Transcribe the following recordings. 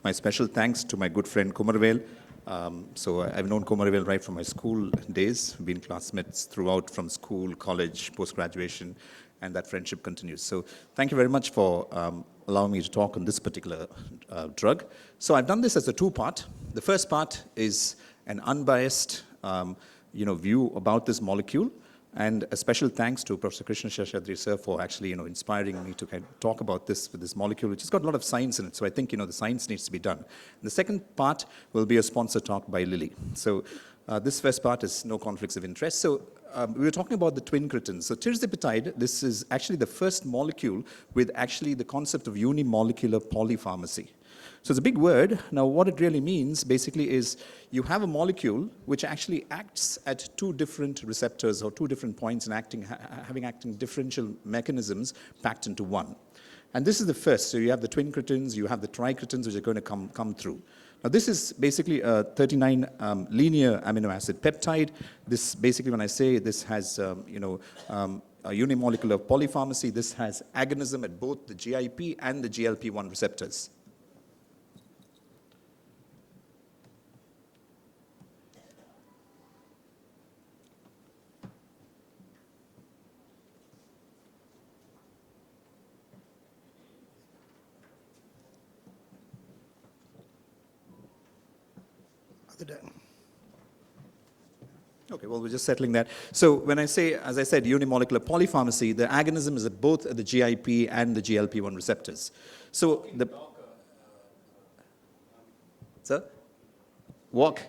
My special thanks to my good friend Kumarvel. So I've known Kumarvel right from my school days, been classmates throughout from school, college, post-graduation, and that friendship continues. So thank you very much for allowing me to talk on this particular drug. So I've done this as a two-part. The first part is an unbiased view about this molecule. And a special thanks to Professor Krishna Sheshadri sir for actually inspiring me to kind of talk about this with this molecule, which has got a lot of science in it. So I think the science needs to be done. And the second part will be a sponsor talk by Lilly. So this first part is no conflicts of interest. So we were talking about the twin cretins. So tirzepatide, this is actually the first molecule with actually the concept of unimolecular polypharmacy. So it's a big word. Now what it really means basically is you have a molecule which actually acts at two different receptors or two different points and having acting differential mechanisms packed into one. And this is the first. So you have the twin cretins, you have the tricretins which are going to come through. Now this is basically a 39 linear amino acid peptide. This basically, when I say this has a unimolecular polypharmacy, this has agonism at both the GIP and the GLP-1 receptors. Okay, well, we're just settling that. So when I say, as I said, unimolecular polypharmacy, the agonism is at both the GIP and the GLP-1 receptors. So the... Sir? Walk.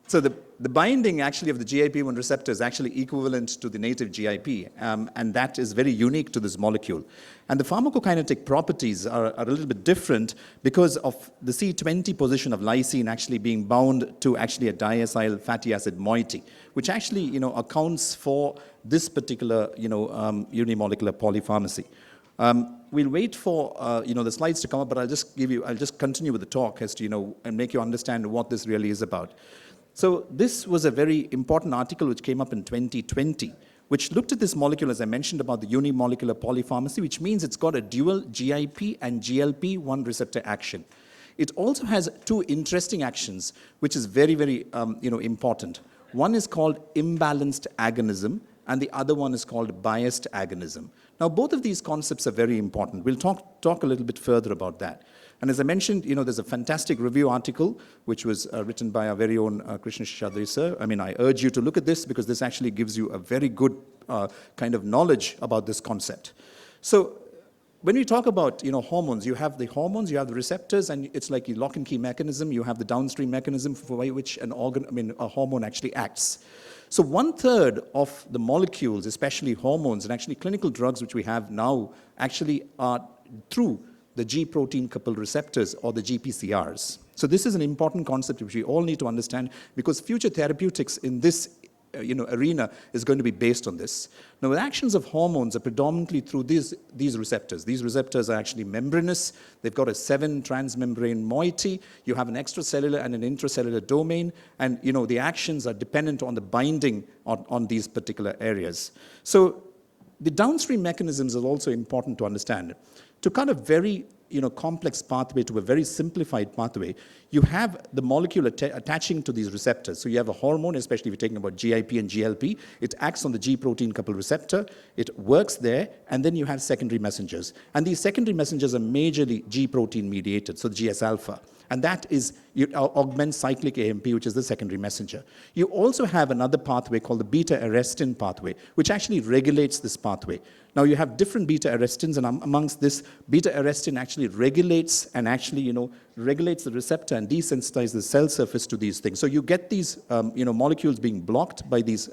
So the binding actually of the GIP-1 receptor is actually equivalent to the native GIP, and that is very unique to this molecule. And the pharmacokinetic properties are a little bit different because of the C20 position of lysine actually being bound to actually a diacyl fatty acid moiety, which actually accounts for this particular unimolecular polypharmacy. We'll wait for the slides to come up, but I'll just continue with the talk as to and make you understand what this really is about. So this was a very important article which came up in 2020, which looked at this molecule, as I mentioned, about the unimolecular polypharmacy, which means it's got a dual GIP and GLP-1 receptor action. It also has two interesting actions, which is very, very important. One is called imbalanced agonism, and the other one is called biased agonism. Now, both of these concepts are very important. We'll talk a little bit further about that. And as I mentioned, there's a fantastic review article which was written by our very own Krishna Sheshadri sir. I mean, I urge you to look at this because this actually gives you a very good kind of knowledge about this concept. So when we talk about hormones, you have the hormones, you have the receptors, and it's like a lock and key mechanism. You have the downstream mechanism for which a hormone actually acts. So 1/3 of the molecules, especially hormones and actually clinical drugs which we have now, actually are through the G protein coupled receptors or the GPCRs. So this is an important concept which we all need to understand because future therapeutics in this arena is going to be based on this. Now, the actions of hormones are predominantly through these receptors. These receptors are actually membranous. They've got a 7 transmembrane moiety. You have an extracellular and an intracellular domain, and the actions are dependent on the binding on these particular areas. So the downstream mechanisms are also important to understand. To cut a very complex pathway to a very simplified pathway, you have the molecule attaching to these receptors. So you have a hormone, especially if you're talking about GIP and GLP, it acts on the G protein coupled receptor, it works there, and then you have secondary messengers. And these secondary messengers are majorly G protein mediated, so GS alpha. And that is augments cyclic AMP, which is the secondary messenger. You also have another pathway called the beta-arrestin pathway, which actually regulates this pathway. Now you have different beta-arrestins, and amongst this, beta-arrestin actually regulates and actually regulates the receptor and desensitizes the cell surface to these things. So you get these molecules being blocked by these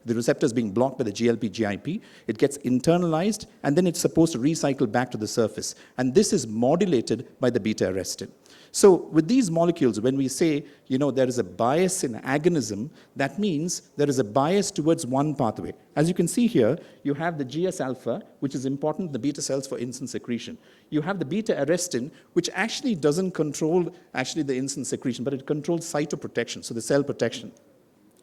the receptors being blocked by the GLP-GIP. It gets internalized, and then it's supposed to recycle back to the surface. And this is modulated by the beta-arrestin. So with these molecules, when we say, there is a bias in agonism, that means there is a bias towards one pathway. As you can see here, you have the GS alpha, which is important, the beta cells for insulin secretion. You have the beta-arrestin, which actually doesn't control the insulin secretion, but it controls cytoprotection, so the cell protection.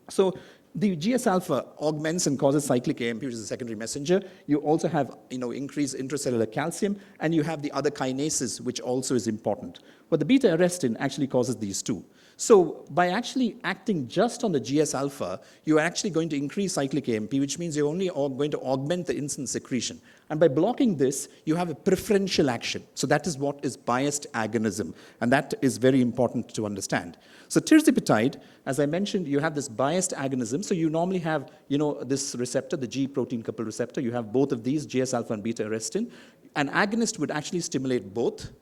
So The GS-alpha augments and causes cyclic AMP, which is a secondary messenger. You also have increased intracellular calcium, and you have the other kinases, which also is important. But the beta-arrestin actually causes these two. So by actually acting just on the GS-alpha, you're actually going to increase cyclic AMP, which means you're only going to augment the insulin secretion. And by blocking this, you have a preferential action. So that is what is biased agonism, and that is very important to understand. So tirzepatide, as I mentioned, you have this biased agonism. So you normally have, this receptor, the G protein coupled receptor. You have both of these, GS-alpha and beta-arrestin. An agonist would actually stimulate both.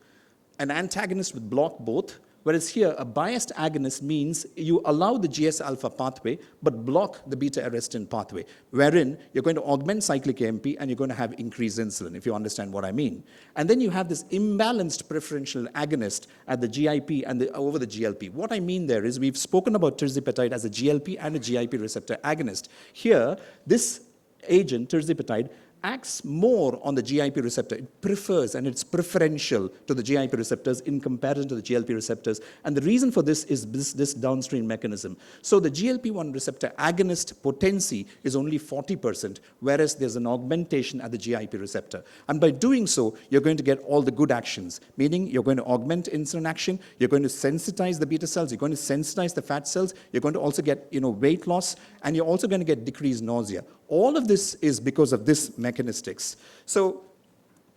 An antagonist would block both. Whereas here, a biased agonist means you allow the GS-alpha pathway, but block the beta-arrestin pathway, wherein you're going to augment cyclic AMP and you're going to have increased insulin, if you understand what I mean. And then you have this imbalanced preferential agonist at the GIP and over the GLP. What I mean there is we've spoken about tirzepatide as a GLP and a GIP receptor agonist. Here, this agent, tirzepatide, acts more on the GIP receptor. It prefers and it's preferential to the GIP receptors in comparison to the GLP receptors. And the reason for this is this downstream mechanism. So the GLP-1 receptor agonist potency is only 40%, whereas there's an augmentation at the GIP receptor. And by doing so, you're going to get all the good actions, meaning you're going to augment insulin action, you're going to sensitize the beta cells, you're going to sensitize the fat cells, you're going to also get weight loss, and you're also going to get decreased nausea. All of this is because of this mechanistics. So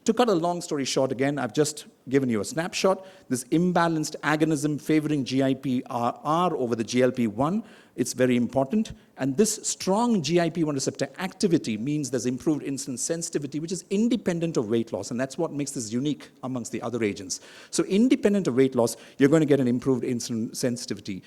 to cut a long story short again, I've just given you a snapshot. This imbalanced agonism favoring GIP-R over the GLP-1, it's very important. And this strong GIP-1 receptor activity means there's improved insulin sensitivity, which is independent of weight loss. And that's what makes this unique amongst the other agents. So independent of weight loss, you're going to get an improved insulin sensitivity.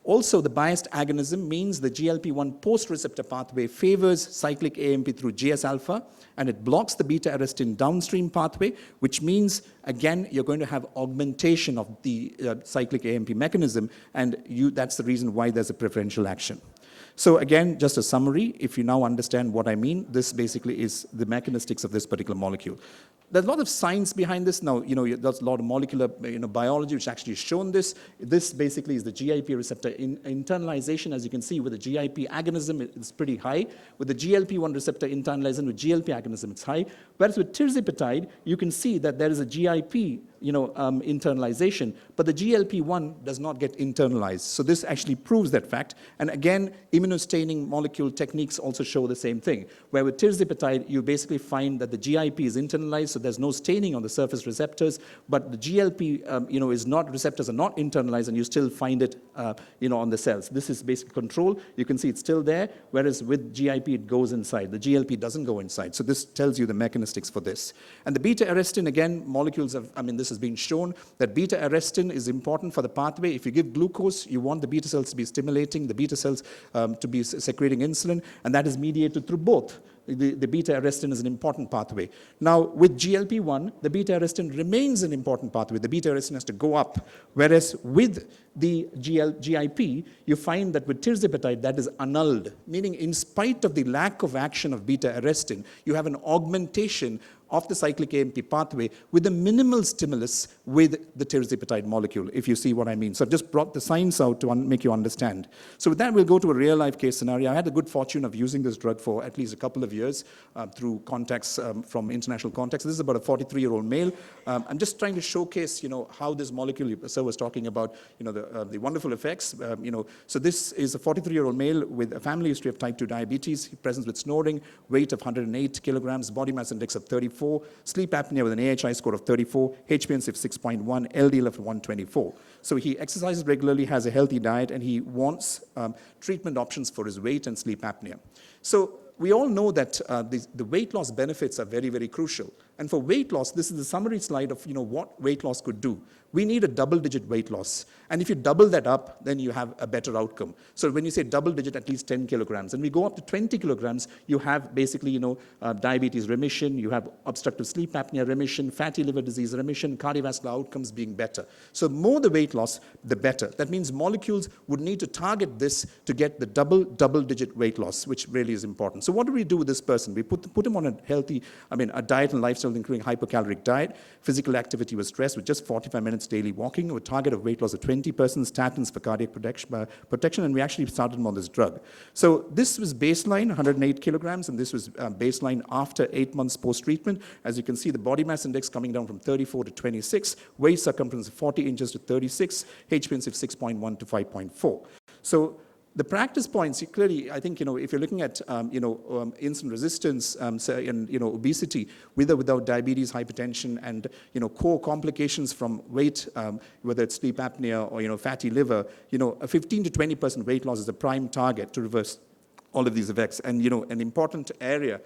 Also, the biased agonism means the GLP-1 post-receptor pathway favors cyclic AMP through GS-alpha, and it blocks the beta-arrestin downstream pathway, which means, again, you're going to have augmentation of the cyclic AMP mechanism, and that's the reason why there's a preferential action. So again, just a summary, if you now understand what I mean, this basically is the mechanistics of this particular molecule. There's a lot of science behind this. Now, there's a lot of molecular biology which actually has shown this. This basically is the GIP receptor internalization. As you can see, with the GIP agonism, it's pretty high. With the GLP-1 receptor internalization, with GLP agonism, it's high. Whereas with tirzepatide, you can see that there is a GIP internalization, but the GLP-1 does not get internalized. So this actually proves that fact. And again, immunostaining molecule techniques also show the same thing, where with tirzepatide, you basically find that the GIP is internalized, so there's no staining on the surface receptors, but the GLP, receptors are not internalized, and you still find it, on the cells. This is basic control. You can see it's still there, whereas with GIP, it goes inside. The GLP doesn't go inside. So this tells you the mechanistics for this. And the beta-arrestin, again, molecules this has been shown that beta-arrestin is important for the pathway. If you give glucose, you want the beta cells to be stimulating, the beta cells to be secreting insulin, and that is mediated through both. The beta-arrestin is an important pathway. Now, with GLP-1, the beta-arrestin remains an important pathway. The beta-arrestin has to go up, whereas with the GIP, you find that with tirzepatide, that is annulled, meaning in spite of the lack of action of beta-arrestin, you have an augmentation of the cyclic AMP pathway with a minimal stimulus with the tirzepatide molecule, if you see what I mean. So I've just brought the science out to make you understand. So with that, we'll go to a real-life case scenario. I had the good fortune of using this drug for at least a couple of years through contacts from international contacts. This is about a 43-year-old male. I'm just trying to showcase, how this molecule, sir was talking about, the wonderful effects. So this is a 43-year-old male with a family history of type 2 diabetes, present with snoring, weight of 108 kilograms, body mass index of 34, sleep apnea with an AHI score of 34, HbA1c of 6.1, LDL of 124. So he exercises regularly, has a healthy diet, and he wants treatment options for his weight and sleep apnea. So we all know that the weight loss benefits are very, very crucial. And for weight loss, this is the summary slide of what weight loss could do. We need a double-digit weight loss. And if you double that up, then you have a better outcome. So when you say double-digit, at least 10 kilograms. And we go up to 20 kilograms, you have basically, diabetes remission, you have obstructive sleep apnea remission, fatty liver disease remission, cardiovascular outcomes being better. So the more the weight loss, the better. That means molecules would need to target this to get the double-digit weight loss, which really is important. So what do we do with this person? We put him on a healthy, a diet and lifestyle lifestyle, including hypocaloric diet. Physical activity was stressed with just 45 minutes daily walking, with a target of weight loss of 20%, statins for cardiac protection, and we actually started them on this drug. So this was baseline, 108 kilograms, and this was baseline after 8 months post-treatment. As you can see, the body mass index coming down from 34 to 26, waist circumference of 40 inches to 36, HbA1c of 6.1 to 5.4. So the practice points, clearly, I think, if you're looking at, insulin resistance and, obesity, with or without diabetes, hypertension, and, core complications from weight, whether it's sleep apnea or, fatty liver, a 15 to 20% weight loss is a prime target to reverse all of these effects. And, an important area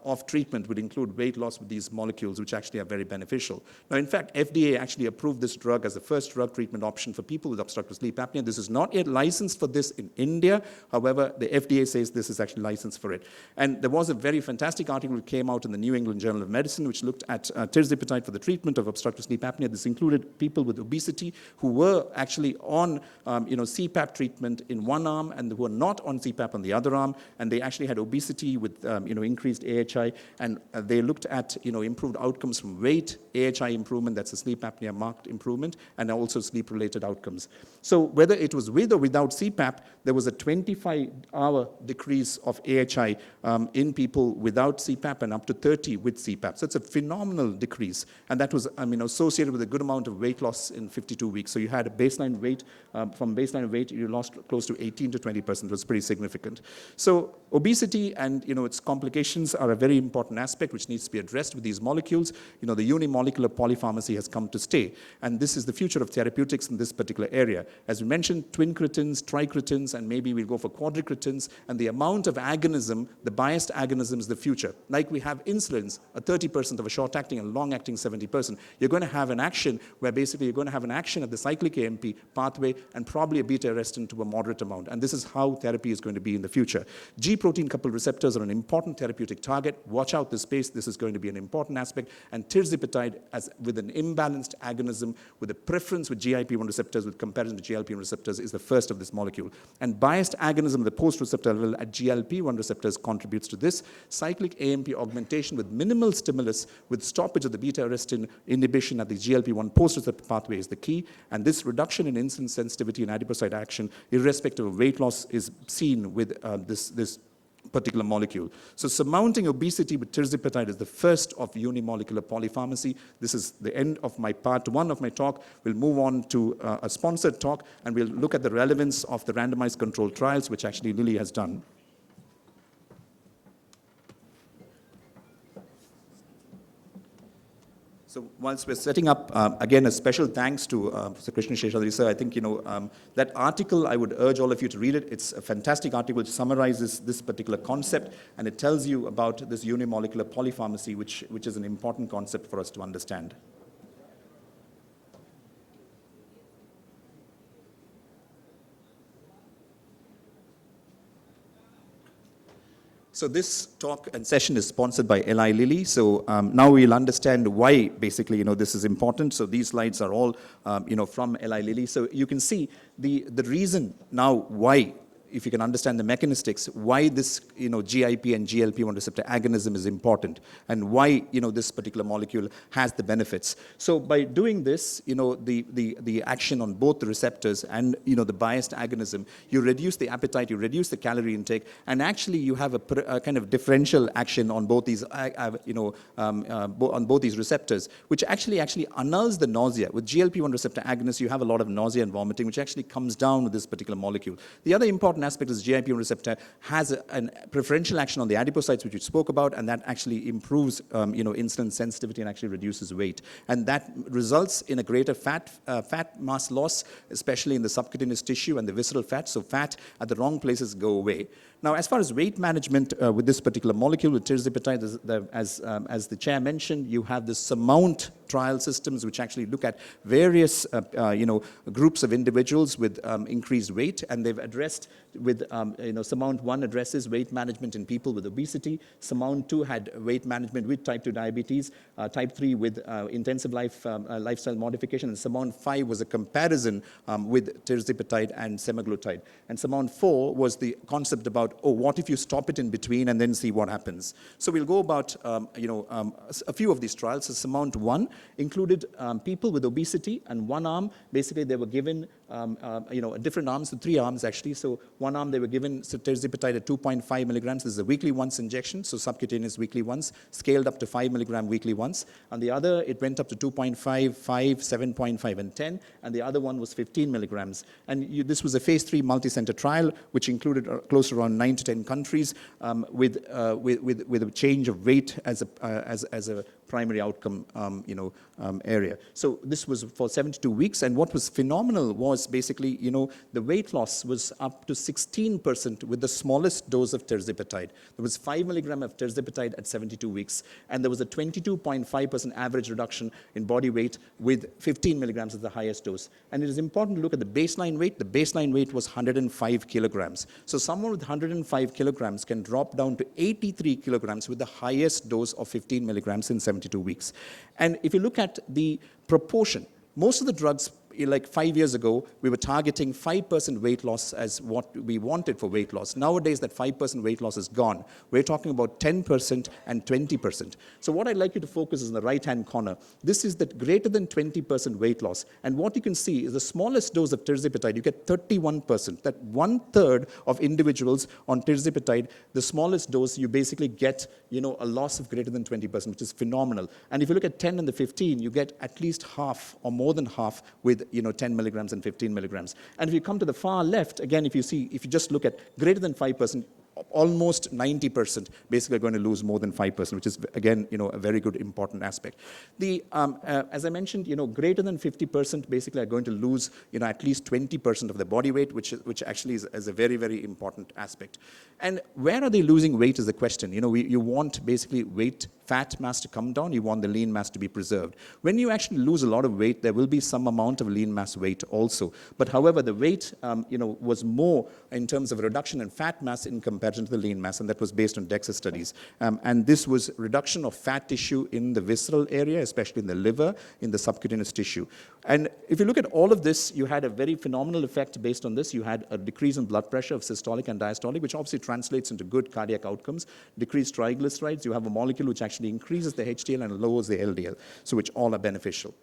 of treatment would include weight loss with these molecules, which actually are very beneficial. Now, in fact, FDA actually approved this drug as the first drug treatment option for people with obstructive sleep apnea. This is not yet licensed for this in India. However, the FDA says this is actually licensed for it. And there was a very fantastic article that came out in the New England Journal of Medicine, which looked at tirzepatide for the treatment of obstructive sleep apnea. This included people with obesity who were actually on, CPAP treatment in one arm and who were not on CPAP on the other arm. And they actually had obesity with, increased AHI, and they looked at, improved outcomes from weight, AHI improvement, that's a sleep apnea marked improvement, and also sleep-related outcomes. So whether it was with or without CPAP, there was a 25-hour decrease of AHI in people without CPAP and up to 30 with CPAP. So it's a phenomenal decrease, and that was, associated with a good amount of weight loss in 52 weeks. So you had a baseline weight, from baseline weight, you lost close to 18 to 20%. It was pretty significant. So obesity and, its complications are a very important aspect which needs to be addressed with these molecules. The unimolecular polypharmacy has come to stay, and this is the future of therapeutics in this particular area. As we mentioned, twin cretins, tricretins, and maybe we'll go for quadricretins, and the amount of agonism, the biased agonism, is the future. Like we have insulins, a 30% of a short-acting and long-acting 70%. You're going to have an action where basically you're going to have an action at the cyclic AMP pathway and probably a beta-arrestin to a moderate amount, and this is how therapy is going to be in the future. G-protein coupled receptors are an important therapeutic target. Watch out this space. This is going to be an important aspect. And tirzepatide, with an imbalanced agonism, with a preference with GIP-1 receptors with comparison to GLP-1 receptors, is the first of this molecule. And biased agonism at the post-receptor level at GLP-1 receptors contributes to this. Cyclic AMP augmentation with minimal stimulus with stoppage of the beta-arrestin inhibition at the GLP-1 post-receptor pathway is the key. And this reduction in insulin sensitivity and adipocyte action, irrespective of weight loss, is seen with this particular molecule. So surmounting obesity with tirzepatide is the first of unimolecular polypharmacy. This is the end of my part one of my talk. We'll move on to a sponsored talk, and we'll look at the relevance of the randomized controlled trials, which actually Lilly has done. So whilst we're setting up, again, a special thanks to Professor Krishna Sheshadri sir. I think, that article, I would urge all of you to read it. It's a fantastic article which summarizes this particular concept, and it tells you about this unimolecular polypharmacy, which is an important concept for us to understand. So this talk and session is sponsored by Eli Lilly. So now we'll understand why, basically, this is important. So these slides are all, from Eli Lilly. So you can see the reason now why, if you can understand the mechanistics, why this, GIP and GLP-1 receptor agonism is important, and why, this particular molecule has the benefits. So by doing this, the action on both the receptors and, the biased agonism, you reduce the appetite, you reduce the calorie intake, and actually you have a kind of differential action on both these, on both these receptors, which actually annuls the nausea. With GLP-1 receptor agonists, you have a lot of nausea and vomiting, which actually comes down with this particular molecule. The other important aspect is GIP-1 receptor has a preferential action on the adipocytes, which you spoke about, and that actually improves, insulin sensitivity and actually reduces weight. And that results in a greater fat mass loss, especially in the subcutaneous tissue and the visceral fat. So fat at the wrong places go away. Now, as far as weight management with this particular molecule, with tirzepatide, as the chair mentioned, you have the Surmount trial systems, which actually look at various, groups of individuals with increased weight, and they've addressed with, Surmount 1 addresses weight management in people with obesity. Surmount 2 had weight management with type 2 diabetes, type 3 with intensive lifestyle modification, and Surmount 5 was a comparison with tirzepatide and semaglutide. And Surmount 4 was the concept about, what if you stop it in between and then see what happens? So we'll go about, a few of these trials. So Surmount 1 included people with obesity, and one arm, basically they were given, different arms, so 3 arms actually. So one arm they were given tirzepatide at 2.5 milligrams. This is a weekly once injection, so subcutaneous weekly once, scaled up to 5 milligram weekly once. And the other, it went up to 2.5, 5, 7.5, and 10. And the other one was 15 milligrams. And this was a phase 3 multi-center trial, which included close to around 9 to 10 countries, with a change of weight as a primary outcome area. So this was for 72 weeks, and what was phenomenal was basically, the weight loss was up to 16% with the smallest dose of tirzepatide. There was 5 milligram of tirzepatide at 72 weeks, and there was a 22.5% average reduction in body weight with 15 milligrams as the highest dose. And it is important to look at the baseline weight. The baseline weight was 105 kilograms. So someone with 105 kilograms can drop down to 83 kilograms with the highest dose of 15 milligrams in 72 weeks. And if you look at the proportion, most of the drugs, like 5 years ago, we were targeting 5% weight loss as what we wanted for weight loss. Nowadays, that 5% weight loss is gone. We're talking about 10% and 20%. So what I'd like you to focus is in the right-hand corner. This is the greater than 20% weight loss. And what you can see is the smallest dose of tirzepatide, you get 31%. That 1/3 of individuals on tirzepatide, the smallest dose, you basically get, a loss of greater than 20%, which is phenomenal. And if you look at 10 and the 15, you get at least half or more than half with 10 milligrams and 15 milligrams. And if you come to the far left, again, if you just look at greater than 5%, almost 90% basically are going to lose more than 5%, which is, again, a very good, important aspect. As I mentioned, greater than 50% basically are going to lose, at least 20% of their body weight, which actually is a very, very important aspect. And where are they losing weight is the question. You want basically fat mass to come down. You want the lean mass to be preserved. When you actually lose a lot of weight, there will be some amount of lean mass weight also. But however, the weight, was more in terms of a reduction in fat mass in comparison to the lean mass, and that was based on DEXA studies. And this was reduction of fat tissue in the visceral area, especially in the liver, in the subcutaneous tissue. And if you look at all of this, you had a very phenomenal effect based on this. You had a decrease in blood pressure of systolic and diastolic, which obviously translates into good cardiac outcomes. Decreased triglycerides. You have a molecule which actually increases the HDL and lowers the LDL, so which all are beneficial.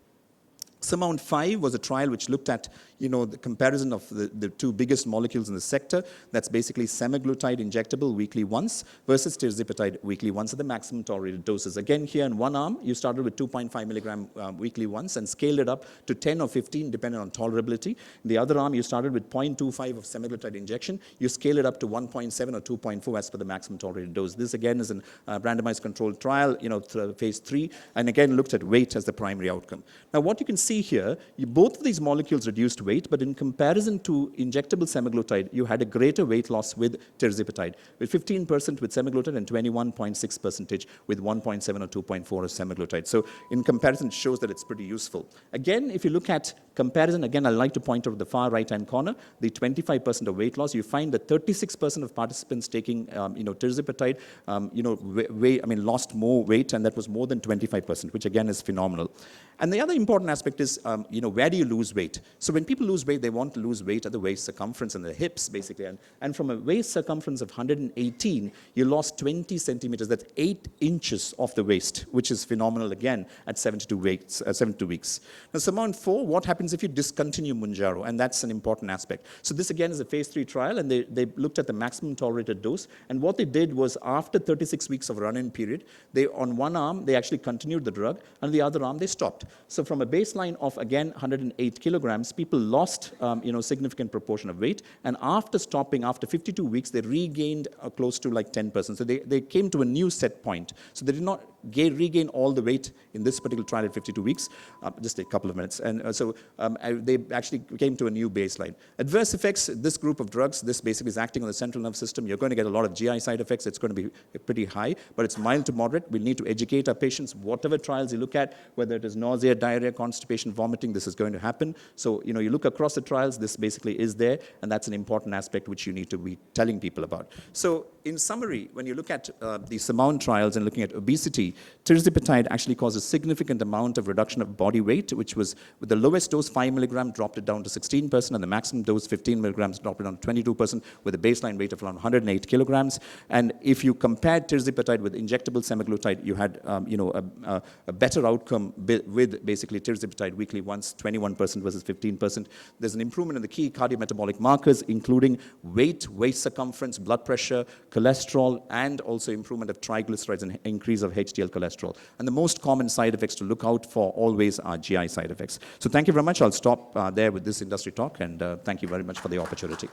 Surmount 5 was a trial which looked at, the comparison of the two biggest molecules in the sector. That's basically semaglutide injectable weekly once versus tirzepatide weekly once at the maximum tolerated doses. Again, here in one arm, you started with 2.5 milligram weekly once and scaled it up to 10 or 15 depending on tolerability. In the other arm, you started with 0.25 of semaglutide injection. You scale it up to 1.7 or 2.4 as per the maximum tolerated dose. This again is a randomized controlled trial, phase 3, and again looked at weight as the primary outcome. Now, what you can see here, both of these molecules reduced weight, but in comparison to injectable semaglutide, you had a greater weight loss with tirzepatide, with 15% with semaglutide and 21.6% with 1.7 or 2.4 of semaglutide. So in comparison, it shows that it's pretty useful. Again, if you look at comparison, again, I'd like to point out the far right-hand corner, the 25% of weight loss, you find that 36% of participants taking, tirzepatide, lost more weight, and that was more than 25%, which again is phenomenal. And the other important aspect is, where do you lose weight? So when people lose weight, they want to lose weight at the waist circumference and the hips, basically. And from a waist circumference of 118, you lost 20 centimeters. That's 8 inches off the waist, which is phenomenal, again, at 72 weeks. Now, Surmount 4, what happens if you discontinue Mounjaro? And that's an important aspect. So this, again, is a phase 3 trial, and they looked at the maximum tolerated dose. And what they did was, after 36 weeks of run-in period, on one arm, they actually continued the drug, and the other arm, they stopped. So from a baseline of, again, 108 kilograms, people lost, significant proportion of weight. And after stopping, after 52 weeks, they regained close to like 10%. So they came to a new set point. So they did not regain all the weight in this particular trial at 52 weeks. Just a couple of minutes. And they actually came to a new baseline. Adverse effects, this group of drugs, this basically is acting on the central nervous system. You're going to get a lot of GI side effects. It's going to be pretty high, but it's mild to moderate. We need to educate our patients. Whatever trials you look at, whether it is nausea, diarrhea, constipation, vomiting, this is going to happen. So, you look across the trials, this basically is there, and that's an important aspect which you need to be telling people about. So, in summary, when you look at the Surmount trials and looking at obesity, tirzepatide actually causes significant amount of reduction of body weight, which was with the lowest dose 5 milligram dropped it down to 16%, and the maximum dose 15 milligrams dropped it down to 22% with a baseline weight of around 108 kilograms. And if you compared tirzepatide with injectable semaglutide, you had a better outcome with basically tirzepatide weekly once, 21% versus 15%. There's an improvement in the key cardiometabolic markers, including weight, waist circumference, blood pressure, cholesterol, and also improvement of triglycerides and increase of HDL cholesterol. And the most common side effects to look out for always are GI side effects. So thank you very much. I'll stop there with this industry talk, and thank you very much for the opportunity.